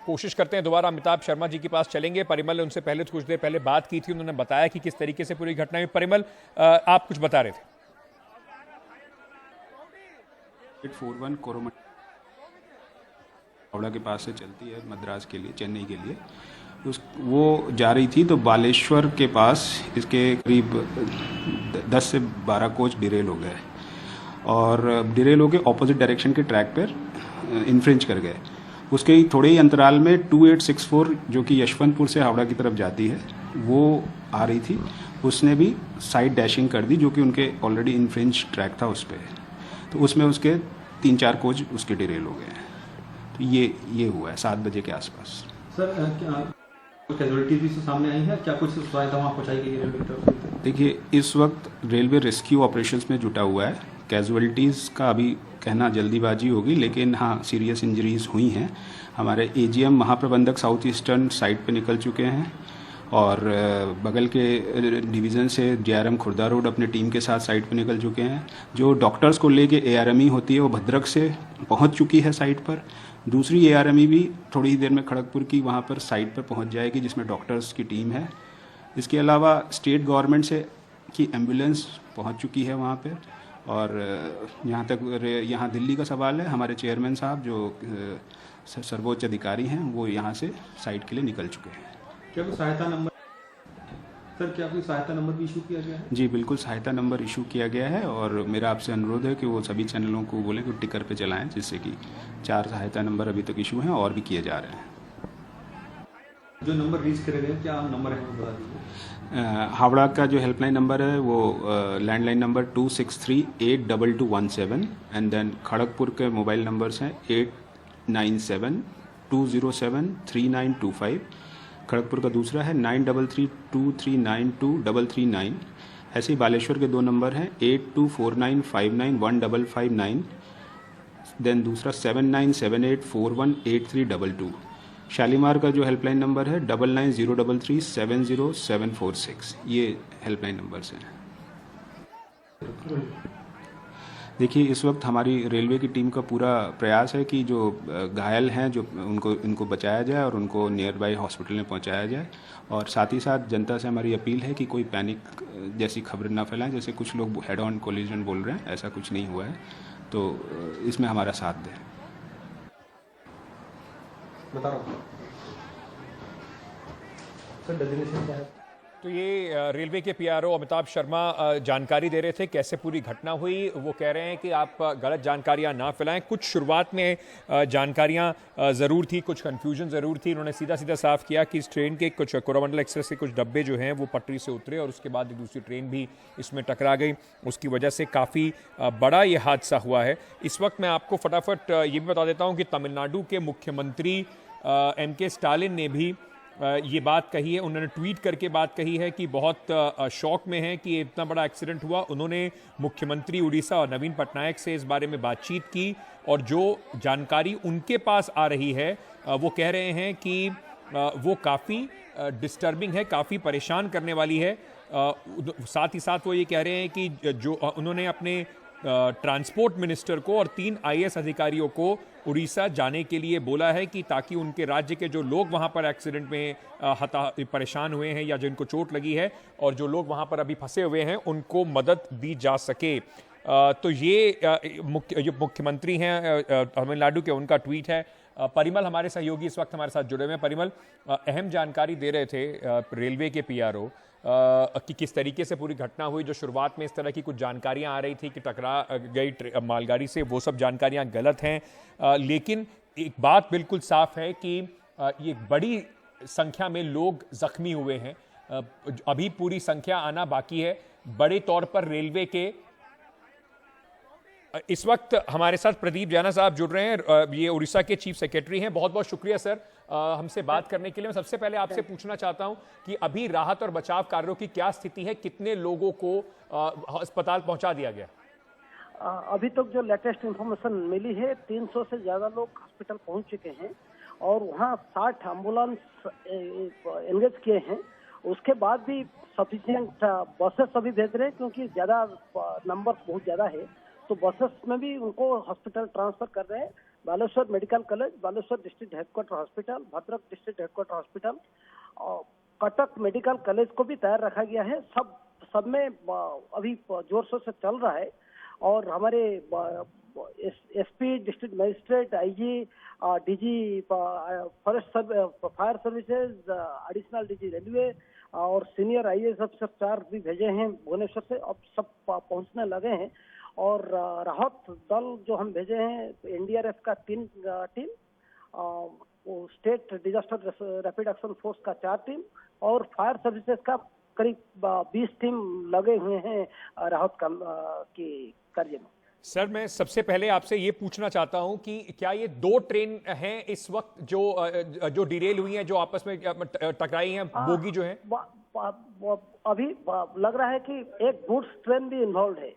कोशिश करते हैं दोबारा अमिताभ शर्मा जी के पास चलेंगे। परिमल ने उनसे पहले कुछ देर पहले बात की थी, उन्होंने बताया कि किस तरीके से पूरी घटना हुई। परिमल, आप कुछ बता रहे थे। 841 कोरोमंडल हावड़ा के पास से चलती है मद्रास के लिए, चेन्नई के लिए। वो जा रही थी तो बालेश्वर के पास इसके करीब 10 से 12 कोच डिरेल हो गए और डिरेल होकर ऑपोजिट डायरेक्शन के ट्रैक पर इन्फ्रिंज कर गए। उसके ही थोड़े ही अंतराल में 2864 जो कि यशवंतपुर से हावड़ा की तरफ जाती है वो आ रही थी, उसने भी साइड डैशिंग कर दी जो कि उनके ऑलरेडी इन्फ्रिंज ट्रैक था उस पर। तो उसमें उसके 3-4 कोच उसके डिरेल हो गए। तो ये हुआ है 7 बजे के आसपास। सर कैजुअलिटीज भी सामने आई है, क्या कुछ सहायता वहाँ पहुँचाई गई रेलवे की तरफ से? देखिए, इस वक्त रेलवे रेस्क्यू ऑपरेशंस में जुटा हुआ है। कैजुअलिटीज़ का अभी कहना जल्दीबाजी होगी, लेकिन हाँ सीरियस इंजरीज हुई हैं। हमारे एजीएम महाप्रबंधक साउथ ईस्टर्न साइड पे निकल चुके हैं और बगल के डिवीज़न से जेआरएम खुर्दा रोड अपने टीम के साथ साइट पे निकल चुके हैं। जो डॉक्टर्स को लेके एआरएमई होती है वो भद्रक से पहुंच चुकी है साइट पर। दूसरी एआरएमई भी थोड़ी ही देर में खड़गपुर की वहां पर साइट पर पहुंच जाएगी जिसमें डॉक्टर्स की टीम है। इसके अलावा स्टेट गवर्नमेंट से की एम्बुलेंस पहुंच चुकी है वहां पे। और यहाँ तक यहाँ दिल्ली का सवाल है, हमारे चेयरमैन साहब जो सर्वोच्च अधिकारी हैं वो यहाँ से साइट के लिए निकल चुके हैं। क्या कोई सहायता नंबर सर, क्या कोई सहायता नंबर भी इशू किया गया है? जी बिल्कुल, सहायता नंबर इशू किया गया है और मेरा आपसे अनुरोध है कि वो सभी चैनलों को बोलें कि टिकर पे चलाएं, जिससे कि 4 सहायता नंबर अभी तक इशू हैं और भी किए जा रहे हैं। जो नंबर रीच करे गए क्या नंबर है वो बता दीजिए। हावड़ा का जो हेल्पलाइन नंबर है वो landline number 263-82217 and then Kharagpur के मोबाइल नंबर्स हैं 897-207-3925। खड़गपुर का दूसरा है 9332392339। ऐसे ही बालेश्वर के 2 नंबर हैं 8249591559 देन दूसरा 7978418322। शालीमार का जो हेल्पलाइन नंबर है 9903370746। ये हेल्पलाइन नंबर्स हैं। देखिए, इस वक्त हमारी रेलवे की टीम का पूरा प्रयास है कि जो घायल हैं जो इनको बचाया जाए और उनको नियर बाई हॉस्पिटल में पहुंचाया जाए। और साथ ही साथ जनता से हमारी अपील है कि कोई पैनिक जैसी खबर ना फैलाएं, जैसे कुछ लोग हेड ऑन कोलिजन बोल रहे हैं, ऐसा कुछ नहीं हुआ है। तो इसमें हमारा साथ दें। बता रहा हूँ सर, डेजिग्नेशन क्या है? तो ये रेलवे के पीआरओ अमिताभ शर्मा जानकारी दे रहे थे कैसे पूरी घटना हुई। वो कह रहे हैं कि आप गलत जानकारियां ना फैलाएं। कुछ शुरुआत में जानकारियां ज़रूर थी, कुछ कन्फ्यूजन ज़रूर थी। उन्होंने सीधा सीधा साफ किया कि इस ट्रेन के कुछ कोरोमंडल एक्सप्रेस के कुछ डब्बे जो हैं वो पटरी से उतरे और उसके बाद एक दूसरी ट्रेन भी इसमें टकरा गई। उसकी वजह से काफ़ी बड़ा ये हादसा हुआ है। इस वक्त मैं आपको फटाफट ये भी बता देता हूँ कि तमिलनाडु के मुख्यमंत्री MK स्टालिन ने भी ये बात कही है। उन्होंने ट्वीट करके बात कही है कि बहुत शौक में है कि ये इतना बड़ा एक्सीडेंट हुआ। उन्होंने मुख्यमंत्री उड़ीसा और नवीन पटनायक से इस बारे में बातचीत की और जो जानकारी उनके पास आ रही है वो कह रहे हैं कि वो काफ़ी डिस्टर्बिंग है, काफ़ी परेशान करने वाली है। साथ ही साथ वो ये कह रहे हैं कि जो उन्होंने अपने ट्रांसपोर्ट मिनिस्टर को और 3 IAS अधिकारियों को उड़ीसा जाने के लिए बोला है कि ताकि उनके राज्य के जो लोग वहां पर एक्सीडेंट में परेशान हुए हैं या जिनको चोट लगी है और जो लोग वहां पर अभी फंसे हुए हैं उनको मदद दी जा सके। तो ये मुख्यमंत्री हैं तमिलनाडु के, उनका ट्वीट है। परिमल हमारे सहयोगी इस वक्त हमारे साथ जुड़े हुए हैं। परिमल, अहम जानकारी दे रहे थे रेलवे के पीआरओ कि किस तरीके से पूरी घटना हुई। जो शुरुआत में इस तरह की कुछ जानकारियां आ रही थी कि टकरा गई मालगाड़ी से, वो सब जानकारियां गलत हैं। लेकिन एक बात बिल्कुल साफ है कि ये बड़ी संख्या में लोग जख्मी हुए हैं। अभी पूरी संख्या आना बाकी है। बड़े तौर पर रेलवे के इस वक्त हमारे साथ प्रदीप जैना साहब जुड़ रहे हैं, ये उड़ीसा के चीफ सेक्रेटरी हैं। बहुत बहुत शुक्रिया सर हमसे बात करने के लिए। मैं सबसे पहले आपसे पूछना चाहता हूं कि अभी राहत और बचाव कार्यों की क्या स्थिति है, कितने लोगों को अस्पताल पहुंचा दिया गया? अभी तक जो लेटेस्ट इंफॉर्मेशन मिली है 300 से ज्यादा लोग हॉस्पिटल पहुंच चुके हैं और वहां 60 एम्बुलेंस एंगेज किए हैं। उसके बाद भी सफिशिएंट बसेस अभी भेज रहे हैं क्योंकि ज्यादा नंबर बहुत ज्यादा है, तो बसेस में भी उनको हॉस्पिटल ट्रांसफर कर रहे हैं। Baleshwar medical college, Baleshwar district headquarter hospital, Bhadrak district headquarter hospital और कटक मेडिकल कॉलेज को भी तैयार रखा गया है। सब में अभी जोर शोर से चल रहा है और हमारे SP, district magistrate, IG, DG forest, fire services, additional DG railway और सीनियर आईएएस अफसर 4 भी भेजे हैं भुवनेश्वर से। अब सब पहुंचने लगे हैं और राहत दल जो हम भेजे हैं एनडीआरएफ का 3 team, state disaster rapid action force का 4 टीम और फायर सर्विसेज का करीब 20 टीम लगे हुए हैं राहत की कार्य में। सर, मैं सबसे पहले आपसे ये पूछना चाहता हूं कि क्या ये 2 ट्रेन हैं इस वक्त जो डिरेल हुई हैं, जो आपस में टकराई हैं, बोगी जो है? अभी लग रहा है कि एक गुड्स ट्रेन भी इन्वॉल्व है,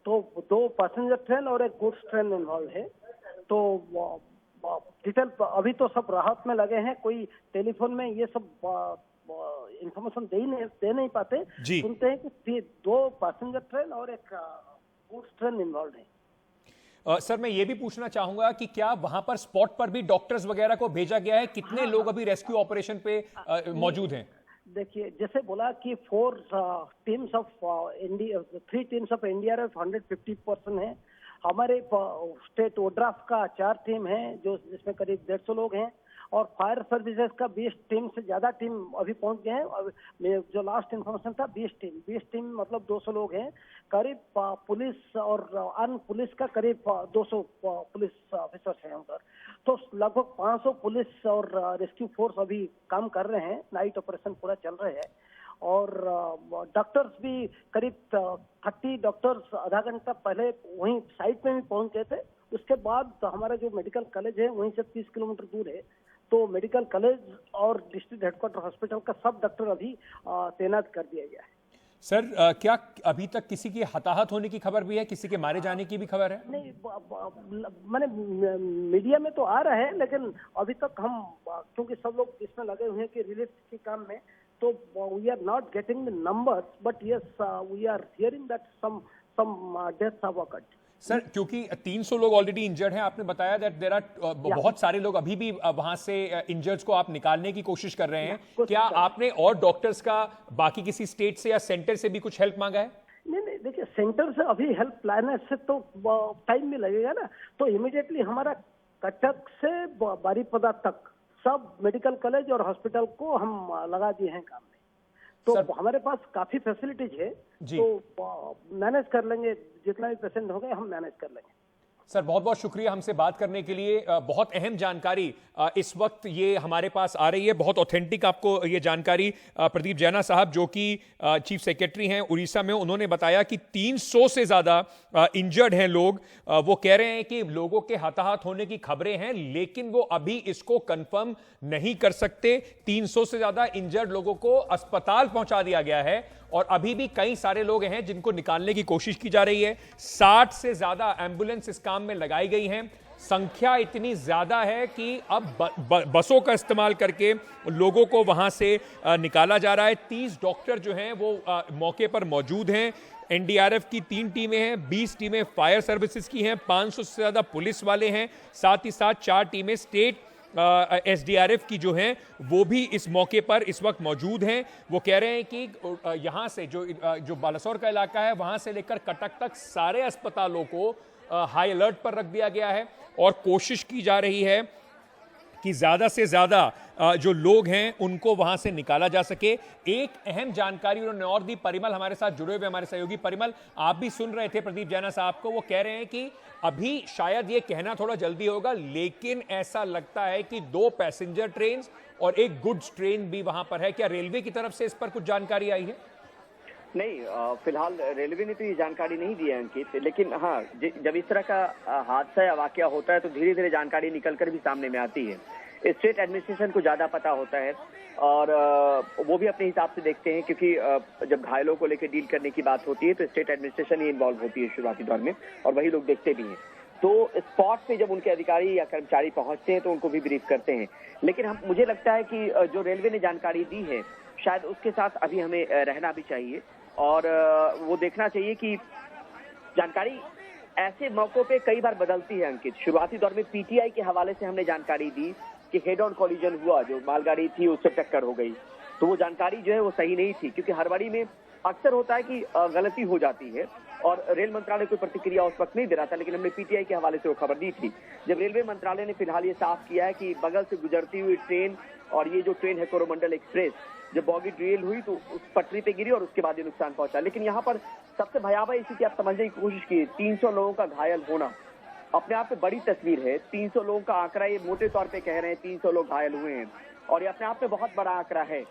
तो 2 पैसेंजर ट्रेन और एक गुड्स ट्रेन इन्वॉल्व है। तो डिटेल अभी तो सब राहत में लगे हैं, कोई टेलीफोन में ये सब इंफॉर्मेशन दे नहीं पाते। सुनते हैं कि 2 पैसेंजर ट्रेन और एक गुड्स ट्रेन इन्वॉल्व है। सर, मैं ये भी पूछना चाहूंगा कि क्या वहां पर स्पॉट पर भी डॉक्टर्स वगैरह को भेजा गया है? कितने लोग अभी रेस्क्यू ऑपरेशन पे मौजूद हैं? देखिए, जैसे बोला कि 3 टीम्स ऑफ एनडीआरएफ 150 पर्सन है। हमारे स्टेट ओड्राफ का 4 टीम है जिसमें करीब 150 लोग हैं और फायर सर्विसेज का 20 टीम से ज्यादा टीम अभी पहुंच गए हैं। जो लास्ट इंफॉर्मेशन था 20 टीम मतलब 200 लोग हैं। करीब पुलिस और अन्य पुलिस का करीब 200 पुलिस ऑफिसर्स हैं उधर। तो लगभग 500 पुलिस और रेस्क्यू फोर्स अभी काम कर रहे हैं। नाइट ऑपरेशन पूरा चल रहा है और डॉक्टर्स भी करीब 30 डॉक्टर्स आधा घंटा पहले वहीं साइट पे भी पहुंच गए थे। उसके बाद हमारा जो मेडिकल कॉलेज है वहीं से 30 किलोमीटर दूर है, तो मेडिकल कॉलेज और डिस्ट्रिक्ट हेडक्वार्टर हॉस्पिटल का सब डॉक्टर अभी तैनात कर दिया गया है। सर, क्या अभी तक किसी की हताहत होने की खबर भी है? किसी के मारे जाने की भी खबर है? नहीं, मैंने मीडिया में तो आ रहा है, लेकिन अभी तक हम क्योंकि सब लोग इसमें लगे हुए हैं कि रिलीफ के काम में, तो we are not getting the numbers, but yes we are hearing that some deaths have occurred. Sir, क्योंकि 300 लोग ऑलरेडी इंजर्ड हैं, आपने बताया दैट देयर आर बहुत सारे लोग अभी भी वहां से इंजर्ड्स को आप निकालने की कोशिश कर रहे हैं। क्या आपने और डॉक्टर्स का बाकी किसी स्टेट से या सेंटर से भी कुछ हेल्प मांगा है? नहीं, देखिए, सेंटर से अभी हेल्प लाने से तो टाइम भी लगेगा ना। तो इमीडिएटली हमारा कटक से बारीपदा तक सब मेडिकल कॉलेज और हॉस्पिटल को हम लगा दिए हैं काम में। तो हमारे पास काफी फैसिलिटीज है, तो मैनेज कर लेंगे। जितना भी पेशेंट हो गए हम मैनेज कर लेंगे। सर, बहुत बहुत शुक्रिया हमसे बात करने के लिए। बहुत अहम जानकारी इस वक्त ये हमारे पास आ रही है, बहुत ऑथेंटिक आपको ये जानकारी प्रदीप जैना साहब जो कि चीफ सेक्रेटरी हैं उड़ीसा में, उन्होंने बताया कि 300 से ज़्यादा इंजर्ड हैं लोग। वो कह रहे हैं कि लोगों के हताहत होने की खबरें हैं, लेकिन वो अभी इसको कंफर्म नहीं कर सकते। 300 से ज़्यादा इंजर्ड लोगों को अस्पताल पहुंचा दिया गया है और अभी भी कई सारे लोग हैं जिनको निकालने की कोशिश की जा रही है। 60 से ज्यादा एम्बुलेंस इस काम में लगाई गई हैं। संख्या इतनी ज्यादा है कि अब बसों का इस्तेमाल करके लोगों को वहां से निकाला जा रहा है। 30 डॉक्टर जो हैं वो मौके पर मौजूद हैं। एनडीआरएफ की 3 टीमें हैं, 20 टीमें फायर सर्विसेज की हैं, 500 से ज्यादा पुलिस वाले हैं, साथ ही साथ 4 टीमें स्टेट एसडीआरएफ की जो हैं वो भी इस मौके पर इस वक्त मौजूद हैं। वो कह रहे हैं कि यहाँ से जो बालासोर का इलाका है वहाँ से लेकर कटक तक सारे अस्पतालों को हाई अलर्ट पर रख दिया गया है और कोशिश की जा रही है कि ज़्यादा से ज़्यादा जो लोग हैं उनको वहां से निकाला जा सके। एक अहम जानकारी उन्होंने और दी। परिमल हमारे साथ जुड़े हुए, हमारे सहयोगी। परिमल, आप भी सुन रहे थे प्रदीप जैना साहब को, वो कह रहे हैं कि अभी शायद ये कहना थोड़ा जल्दी होगा, लेकिन ऐसा लगता है कि 2 पैसेंजर ट्रेन और एक गुड्स ट्रेन भी वहां पर है। क्या रेलवे की तरफ से इस पर कुछ जानकारी आई है? नहीं, फिलहाल रेलवे ने तो ये जानकारी नहीं दी है अंकित, लेकिन हाँ, जब इस तरह का हादसा या वाकया होता है तो धीरे धीरे जानकारी निकलकर भी सामने में आती है। स्टेट एडमिनिस्ट्रेशन को ज्यादा पता होता है और वो भी अपने हिसाब से देखते हैं, क्योंकि जब घायलों को लेकर डील करने की बात होती है तो स्टेट एडमिनिस्ट्रेशन ही इन्वॉल्व होती है शुरुआती दौर में, और वही लोग देखते भी हैं। तो स्पॉट पे जब उनके अधिकारी या कर्मचारी पहुंचते हैं तो उनको भी ब्रीफ करते हैं। लेकिन मुझे लगता है कि जो रेलवे ने जानकारी दी है शायद उसके साथ अभी हमें रहना भी चाहिए और वो देखना चाहिए कि जानकारी ऐसे मौकों पे कई बार बदलती है अंकित। शुरुआती दौर में पीटीआई के हवाले से हमने जानकारी दी कि हेड ऑन कॉलिजन हुआ, जो मालगाड़ी थी उससे टक्कर हो गई, तो वो जानकारी जो है वो सही नहीं थी, क्योंकि हड़बड़ी में अक्सर होता है कि गलती हो जाती है और रेल मंत्रालय कोई प्रतिक्रिया उस वक्त नहीं दे रहा था, लेकिन हमने पीटीआई के हवाले से वो खबर दी थी। जब रेलवे मंत्रालय ने फिलहाल ये साफ किया है कि बगल से गुजरती हुई ट्रेन, और ये जो ट्रेन है कोरोमंडल एक्सप्रेस, जब बॉगी ड्रिल हुई तो उस पटरी पे गिरी और उसके बाद ये नुकसान पहुंचा। लेकिन यहाँ पर सबसे भयावह स्थिति आप समझने की कोशिश की, 300 लोगों का घायल होना अपने आप में बड़ी तस्वीर है। 300 लोगों का आंकड़ा, ये मोटे तौर पे कह रहे हैं 300 लोग घायल हुए हैं, और ये अपने आप में बहुत बड़ा आंकड़ा है।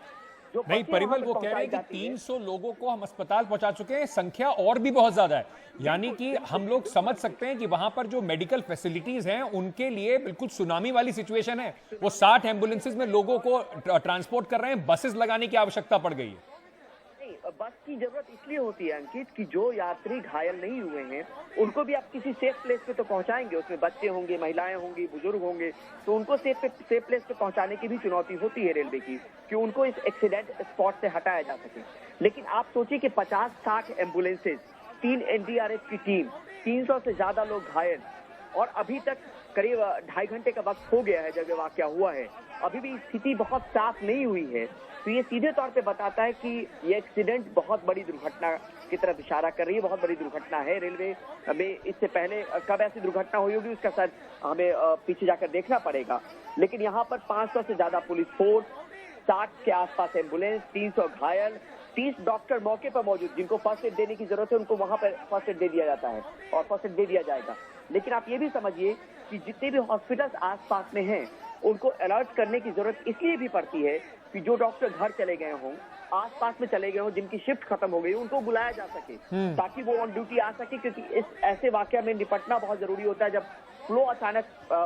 जो नहीं परिमल, वो कह रहे हैं कि 300 लोगों को हम अस्पताल पहुंचा चुके हैं, संख्या और भी बहुत ज्यादा है। यानी कि हम लोग समझ सकते हैं कि वहां पर जो मेडिकल फैसिलिटीज हैं उनके लिए बिल्कुल सुनामी वाली सिचुएशन है। वो 60 एम्बुलेंसेज में लोगों को ट्रांसपोर्ट कर रहे हैं, बसेस लगाने की आवश्यकता पड़ गई है। बस की जरूरत इसलिए होती है अंकित कि जो यात्री घायल नहीं हुए हैं उनको भी आप किसी सेफ प्लेस पे तो पहुंचाएंगे, उसमें बच्चे होंगे, महिलाएं होंगी, बुजुर्ग होंगे, तो उनको सेफ प्लेस पे पहुंचाने की भी चुनौती होती है रेलवे की कि उनको इस एक्सीडेंट स्पॉट से हटाया जा सके। लेकिन आप सोचिए कि 50-60 एम्बुलेंसेज, 3 एनडीआरएफ की टीम, 300 से ज्यादा लोग घायल, और अभी तक करीब 2.5 घंटे का वक्त हो गया है जब ये वाकया हुआ है, अभी भी स्थिति बहुत साफ नहीं हुई है। तो ये सीधे तौर पे बताता है कि ये एक्सीडेंट बहुत बड़ी दुर्घटना की तरफ इशारा कर रही है, बहुत बड़ी दुर्घटना है। रेलवे में इससे पहले कब ऐसी दुर्घटना हुई होगी उसका शायद हमें पीछे जाकर देखना पड़ेगा। लेकिन यहाँ पर 500 से ज्यादा पुलिस फोर्स, 60 के आसपास एम्बुलेंस, 300 घायल, 30 डॉक्टर मौके पर मौजूद, जिनको फर्स्ट एड देने की जरूरत है उनको वहां पर फर्स्ट एड दे दिया जाता है और फर्स्ट एड दे दिया जाएगा। लेकिन आप ये भी समझिए कि जितने भी हॉस्पिटल्स आसपास में हैं उनको अलर्ट करने की जरूरत इसलिए भी पड़ती है कि जो डॉक्टर घर चले गए हों, आसपास में चले गए हों, जिनकी शिफ्ट खत्म हो गई, उनको बुलाया जा सके ताकि वो ऑन ड्यूटी आ सके, क्योंकि इस ऐसे वाकया में निपटना बहुत जरूरी होता है। जब फ्लो अचानक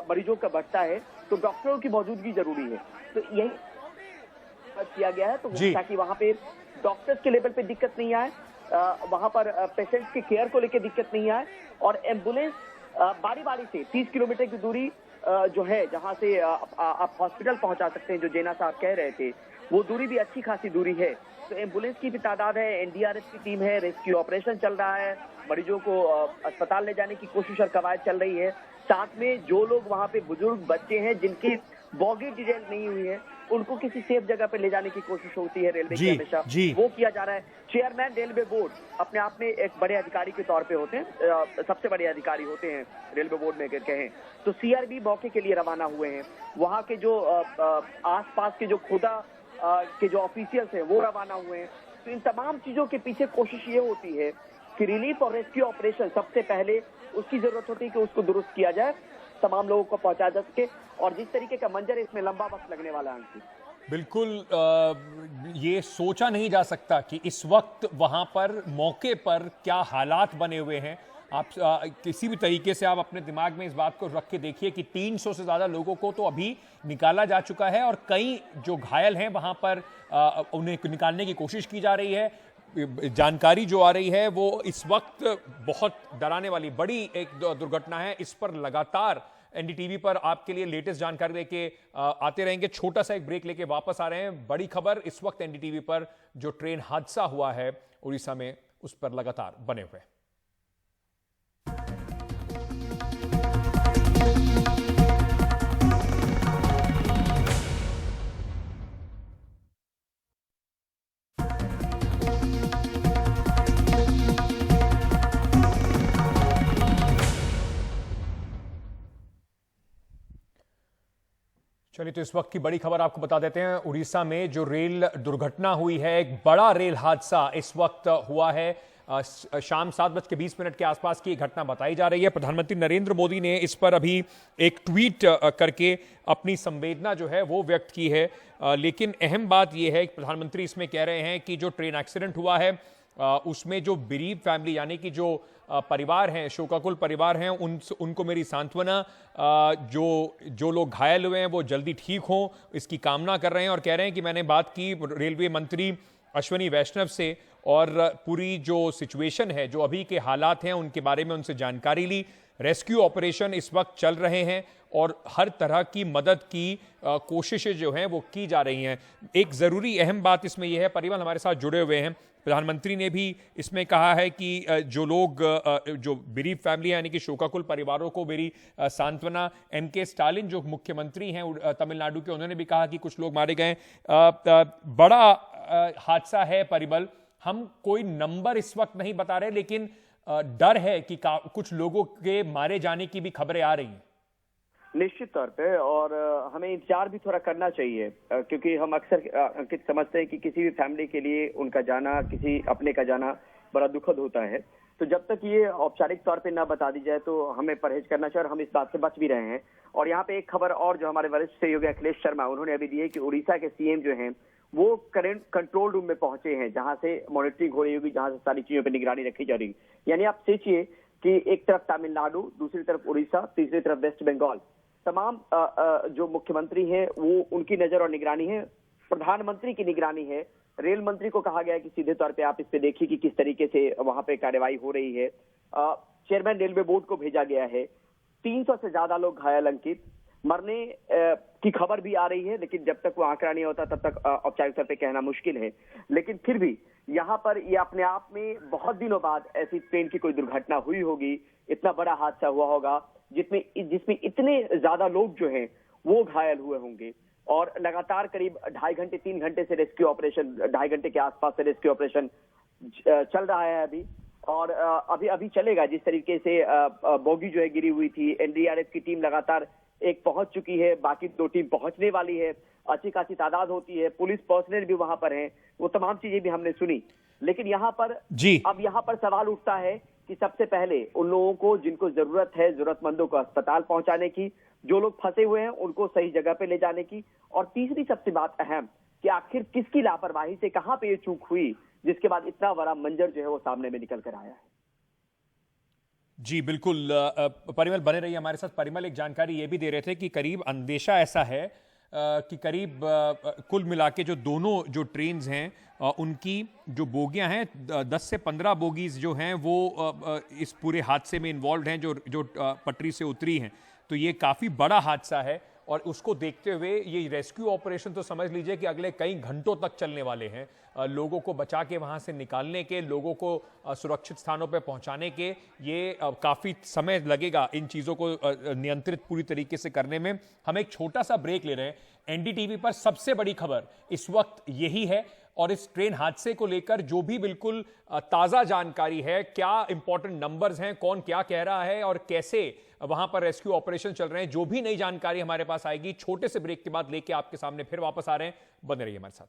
मरीजों का बढ़ता है तो डॉक्टरों की मौजूदगी जरूरी है। तो यही किया गया है तो ताकि वहां पे डॉक्टर्स के लेवल पे दिक्कत नहीं आए, वहां पर पेशेंट्स की केयर को लेकर दिक्कत नहीं आए, और एम्बुलेंस बारी बारी से 30 किलोमीटर की दूरी जो है जहां से आप हॉस्पिटल पहुंचा सकते हैं, जो जेना साहब कह रहे थे, वो दूरी भी अच्छी खासी दूरी है। तो एम्बुलेंस की भी तादाद है, एनडीआरएफ की टीम है, रेस्क्यू ऑपरेशन चल रहा है, मरीजों को अस्पताल ले जाने की कोशिश और कवायद चल रही है। साथ में जो लोग वहां पे बुजुर्ग, बच्चे हैं जिनकी बॉगी डिटेल नहीं हुई है, उनको किसी सेफ जगह पे ले जाने की कोशिश होती है रेलवे की हमेशा, वो किया जा रहा है। चेयरमैन रेलवे बोर्ड अपने आप में एक बड़े अधिकारी के तौर पे होते हैं, सबसे बड़े अधिकारी होते हैं रेलवे बोर्ड में अगर कहें तो। सीआरबी मौके के लिए रवाना हुए हैं, वहाँ के जो आसपास के जो खुदा के जो ऑफिशियल्स हैं वो रवाना हुए हैं। तो इन तमाम चीजों के पीछे कोशिश ये होती है कि रिलीफ और रेस्क्यू ऑपरेशन सबसे पहले उसकी जरूरत होती है कि उसको दुरुस्त किया जाए, तमाम लोगों को पहुंचाया जा सके, और जिस तरीके का मंजर है इसमें लंबा वक्त लगने वाला है। बिल्कुल ये सोचा नहीं जा सकता कि इस वक्त वहां पर मौके पर क्या हालात बने हुए हैं। आप किसी भी तरीके से आप अपने दिमाग में इस बात को रख के देखिए कि 300 से ज़्यादा लोगों को तो अभी निकाला जा चुका है, और कई जो घायल हैं वहां पर उन्हें निकालने की कोशिश की जा रही है। जानकारी जो आ रही है वो इस वक्त बहुत डराने वाली बड़ी एक दुर्घटना है। इस पर लगातार एनडीटीवी पर आपके लिए लेटेस्ट जानकारी लेके आते रहेंगे। छोटा सा एक ब्रेक लेके वापस आ रहे हैं। बड़ी खबर इस वक्त एनडीटीवी पर जो ट्रेन हादसा हुआ है उड़ीसा में, उस पर लगातार बने हुए। चलिए तो इस वक्त की बड़ी खबर आपको बता देते हैं। उड़ीसा में जो रेल दुर्घटना हुई है, एक बड़ा रेल हादसा इस वक्त हुआ है। शाम 7:20 के आसपास की घटना बताई जा रही है। प्रधानमंत्री नरेंद्र मोदी ने इस पर अभी एक ट्वीट करके अपनी संवेदना जो है वो व्यक्त की है। लेकिन अहम बात यह है कि प्रधानमंत्री इसमें कह रहे हैं कि जो ट्रेन एक्सीडेंट हुआ है उसमें जो बीरीव फैमिली यानी कि जो परिवार हैं, शोकाकुल परिवार हैं, उनको मेरी सांत्वना। जो लोग घायल हुए हैं वो जल्दी ठीक हों इसकी कामना कर रहे हैं, और कह रहे हैं कि मैंने बात की रेलवे मंत्री अश्विनी वैष्णव से, और पूरी जो सिचुएशन है, जो अभी के हालात हैं उनके बारे में उनसे जानकारी ली। रेस्क्यू ऑपरेशन इस वक्त चल रहे हैं और हर तरह की मदद की कोशिशें जो हैं वो की जा रही हैं। एक ज़रूरी अहम बात इसमें यह है, परिमल हमारे साथ जुड़े हुए हैं, प्रधानमंत्री ने भी इसमें कहा है कि जो लोग जो गरीब फैमिली यानी कि शोकाकुल परिवारों को मेरी सांत्वना। MK स्टालिन जो मुख्यमंत्री हैं तमिलनाडु के, उन्होंने भी कहा कि कुछ लोग मारे गए। बड़ा हादसा है परिमल, हम कोई नंबर इस वक्त नहीं बता रहे, लेकिन डर है कि कुछ लोगों के मारे जाने की भी खबरें आ रही हैं। निश्चित तौर पे, और हमें इंतजार भी थोड़ा करना चाहिए, क्योंकि हम अक्सर अंकित समझते हैं कि किसी भी फैमिली के लिए उनका जाना, किसी अपने का जाना बड़ा दुखद होता है। तो जब तक ये औपचारिक तौर पे ना बता दी जाए तो हमें परहेज करना चाहिए, और हम इस बात से बच भी रहे हैं। और यहाँ पे एक खबर और जो हमारे वरिष्ठ सहयोगी अखिलेश शर्मा, उन्होंने अभी दी है कि उड़ीसा के CM जो हैं वो करंट कंट्रोल रूम में पहुंचे हैं, जहां से मॉनिटरिंग हो रही होगी, जहां से सारी चीजों पर निगरानी रखी जा रही। यानी आप सोचिए कि एक तरफ तमिलनाडु, दूसरी तरफ उड़ीसा, तीसरी तरफ वेस्ट बंगाल, तमाम जो मुख्यमंत्री हैं वो उनकी नजर और निगरानी है, प्रधानमंत्री की निगरानी है। रेल मंत्री को कहा गया है कि सीधे तौर पे आप इस पे देखिए कि किस तरीके से वहां पे कार्यवाही हो रही है। चेयरमैन रेलवे बोर्ड को भेजा गया है। 300 से ज्यादा लोग घायल अंकित, मरने की खबर भी आ रही है, लेकिन जब तक वो आंकड़ा नहीं होता तब तक औपचारिक तौर पे कहना मुश्किल है। लेकिन फिर भी यहाँ पर ये अपने आप में बहुत दिनों बाद ऐसी ट्रेन की कोई दुर्घटना हुई होगी, इतना बड़ा हादसा हुआ होगा जिसमें इतने ज्यादा लोग जो हैं वो घायल हुए होंगे। और लगातार करीब 2.5 घंटे 3 घंटे से रेस्क्यू ऑपरेशन, 2.5 घंटे के आसपास से रेस्क्यू ऑपरेशन चल रहा है अभी, और अभी चलेगा। जिस तरीके से बोगी जो है गिरी हुई थी, NDRF की टीम लगातार एक पहुंच चुकी है, बाकी 2 टीम पहुंचने वाली है, अच्छी खासी तादाद होती है, पुलिस पर्सनल भी वहां पर है, वो तमाम चीजें भी हमने सुनी। लेकिन यहाँ पर अब यहाँ पर सवाल उठता है कि सबसे पहले उन लोगों को जिनको जरूरत है, जरूरतमंदों को अस्पताल पहुंचाने की, जो लोग फंसे हुए हैं उनको सही जगह पे ले जाने की, और तीसरी सबसे बात अहम कि आखिर किसकी लापरवाही से कहां पे ये चूक हुई, जिसके बाद इतना बड़ा मंजर जो है वो सामने में निकल कर आया है। जी बिल्कुल, परिमल बने रहिए हमारे साथ। परिमल एक जानकारी ये भी दे रहे थे कि करीब अंदेशा ऐसा है कि करीब कुल मिला के जो दोनों जो ट्रेन्स हैं उनकी जो बोगियां हैं 10 से 15 बोगीज जो हैं वो इस पूरे हादसे में इन्वॉल्व हैं, जो पटरी से उतरी हैं। तो ये काफ़ी बड़ा हादसा है, और उसको देखते हुए ये रेस्क्यू ऑपरेशन तो समझ लीजिए कि अगले कई घंटों तक चलने वाले हैं। लोगों को बचा के वहाँ से निकालने के, लोगों को सुरक्षित स्थानों पर पहुँचाने के, ये काफ़ी समय लगेगा इन चीज़ों को नियंत्रित पूरी तरीके से करने में। हम एक छोटा सा ब्रेक ले रहे हैं। NDTV पर सबसे बड़ी खबर इस वक्त यही है, और इस ट्रेन हादसे को लेकर जो भी बिल्कुल ताज़ा जानकारी है, क्या इंपॉर्टेंट नंबर्स हैं, कौन क्या कह रहा है और कैसे वहां पर रेस्क्यू ऑपरेशन चल रहे हैं, जो भी नई जानकारी हमारे पास आएगी छोटे से ब्रेक के बाद लेके आपके सामने फिर वापस आ रहे हैं। बने रहिए हमारे साथ।